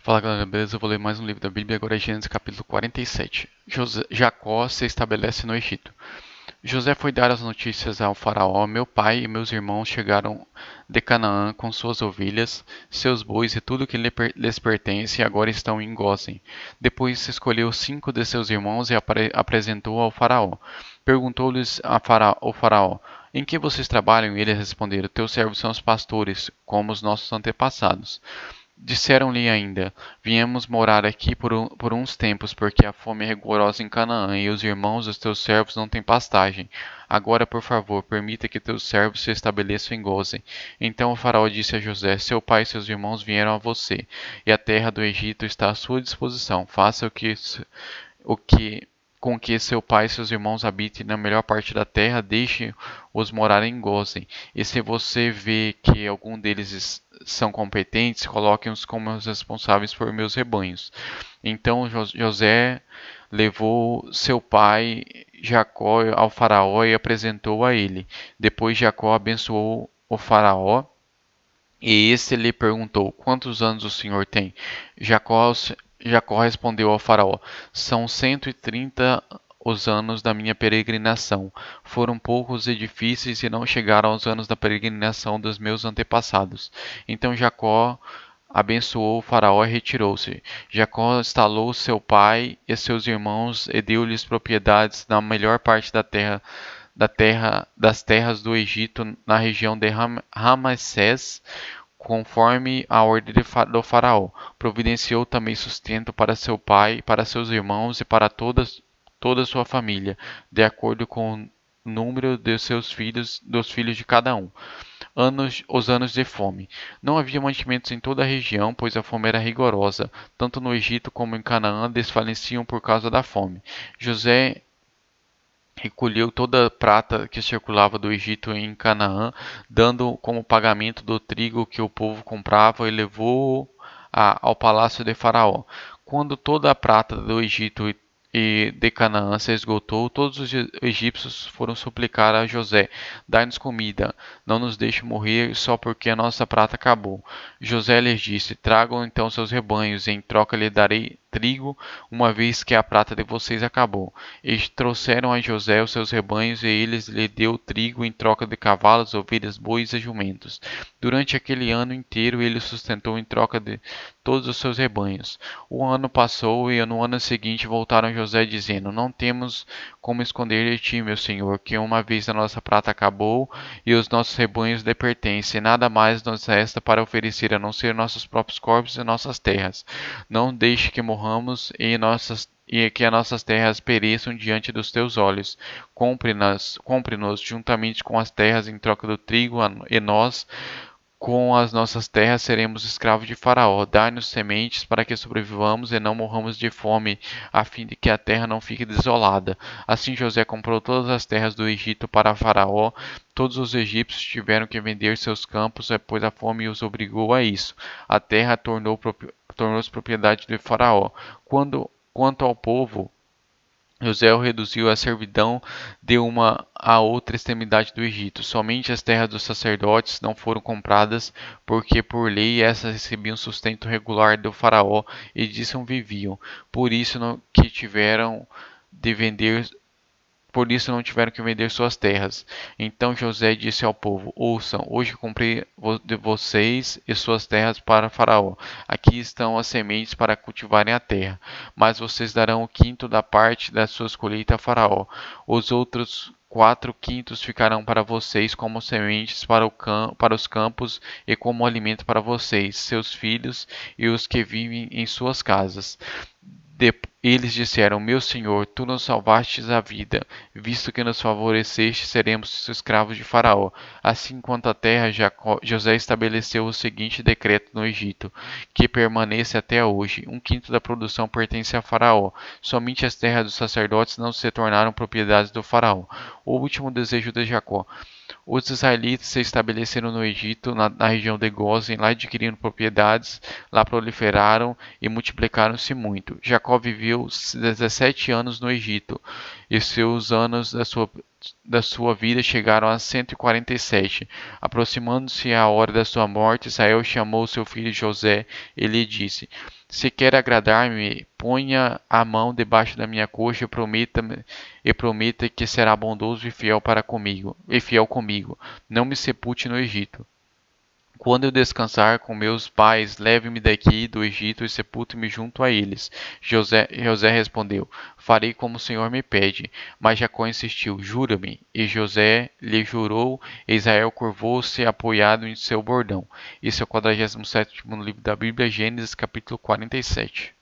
Fala galera, beleza? Eu vou ler mais um livro da Bíblia, agora é Gênesis capítulo 47. Jacó se estabelece no Egito. José foi dar as notícias ao faraó: meu pai e meus irmãos chegaram de Canaã com suas ovelhas, seus bois e tudo que lhes pertence e agora estão em Gósen. Depois escolheu 5 de seus irmãos e apresentou ao faraó. Perguntou-lhes o faraó: em que vocês trabalham? E eles responderam: teus servos são os pastores, como os nossos antepassados. Disseram-lhe ainda: viemos morar aqui por uns tempos, porque a fome é rigorosa em Canaã, e os irmãos dos teus servos não têm pastagem. Agora, por favor, permita que teus servos se estabeleçam em Gósen. Então o faraó disse a José: seu pai e seus irmãos vieram a você, e a terra do Egito está à sua disposição. Faça o que com que seu pai e seus irmãos habitem na melhor parte da terra, deixe-os morar em Gósen. E se você vê que algum deles são competentes, coloque-os como os responsáveis por meus rebanhos. Então José levou seu pai Jacó ao faraó e apresentou a ele. Depois Jacó abençoou o faraó e este lhe perguntou: quantos anos o senhor tem? Jacó, Jacó respondeu ao faraó: são 130 os anos da minha peregrinação. Foram poucos e difíceis e não chegaram aos anos da peregrinação dos meus antepassados. Então Jacó abençoou o faraó e retirou-se. Jacó instalou seu pai e seus irmãos e deu-lhes propriedades na melhor parte das terras do Egito, na região de Ramassés, conforme a ordem do faraó. Providenciou também sustento para seu pai, para seus irmãos e para toda a sua família, de acordo com o número de seus filhos, dos filhos de cada um. Os anos de fome. Não havia mantimentos em toda a região, pois a fome era rigorosa. Tanto no Egito como em Canaã desfaleciam por causa da fome. José recolheu toda a prata que circulava do Egito em Canaã, dando como pagamento do trigo que o povo comprava, e levou-o ao palácio de Faraó. Quando toda a prata do Egito e de Canaã se esgotou, todos os egípcios foram suplicar a José: dai-nos comida, não nos deixe morrer só porque a nossa prata acabou. José lhes disse: tragam então seus rebanhos, e em troca lhe darei trigo, uma vez que a prata de vocês acabou. Eles trouxeram a José os seus rebanhos, e eles lhe deu trigo em troca de cavalos, ovelhas, bois e jumentos. Durante aquele ano inteiro ele sustentou em troca de todos os seus rebanhos. O ano passou, e no ano seguinte voltaram a José, dizendo: não temos como esconder de ti, meu senhor, que uma vez a nossa prata acabou e os nossos rebanhos lhe pertencem. Nada mais nos resta para oferecer a não ser nossos próprios corpos e nossas terras. Não deixe que morramos e que as nossas terras pereçam diante dos teus olhos. Compre-nos juntamente com as terras em troca do trigo, e nós, com as nossas terras, seremos escravos de Faraó. Dai-nos sementes para que sobrevivamos e não morramos de fome, a fim de que a terra não fique desolada. Assim José comprou todas as terras do Egito para Faraó. Todos os egípcios tiveram que vender seus campos, pois a fome os obrigou a isso. A terra tornou-se propriedade de Faraó. Quanto ao povo, José o reduziu à servidão de uma a outra extremidade do Egito. Somente as terras dos sacerdotes não foram compradas, porque por lei essas recebiam sustento regular do faraó e disso viviam. Por isso que tiveram de vender Por isso não tiveram que vender suas terras. Então José disse ao povo: ouçam, hoje comprei de vocês e suas terras para Faraó. Aqui estão as sementes para cultivarem a terra. Mas vocês darão o quinto da parte das suas colheitas a Faraó. Os outros 4 quintos ficarão para vocês como sementes para os campos e como alimento para vocês, seus filhos e os que vivem em suas casas. Eles disseram: meu senhor, tu nos salvastes a vida, visto que nos favoreceste, seremos escravos de Faraó. Assim quanto à terra, José estabeleceu o seguinte decreto no Egito, que permanece até hoje: um quinto da produção pertence a Faraó. Somente as terras dos sacerdotes não se tornaram propriedades do Faraó. O último desejo de Jacó. Os israelitas se estabeleceram no Egito, na região de Gósen, lá adquiriram propriedades, lá proliferaram e multiplicaram-se muito. Jacó viveu 17 anos no Egito. e seus anos da sua vida chegaram a 147. Aproximando-se a hora da sua morte, Israel chamou seu filho José e lhe disse: Se quer agradar-me, ponha a mão debaixo da minha coxa e prometa que será bondoso e fiel comigo. Não me sepulte no Egito. Quando eu descansar com meus pais, leve-me daqui do Egito e sepulte-me junto a eles. José respondeu: Farei como o Senhor me pede. Mas Jacó insistiu: Jura-me. E José lhe jurou, e Israel curvou-se apoiado em seu bordão. Isso é o 47º livro da Bíblia, Gênesis capítulo 47.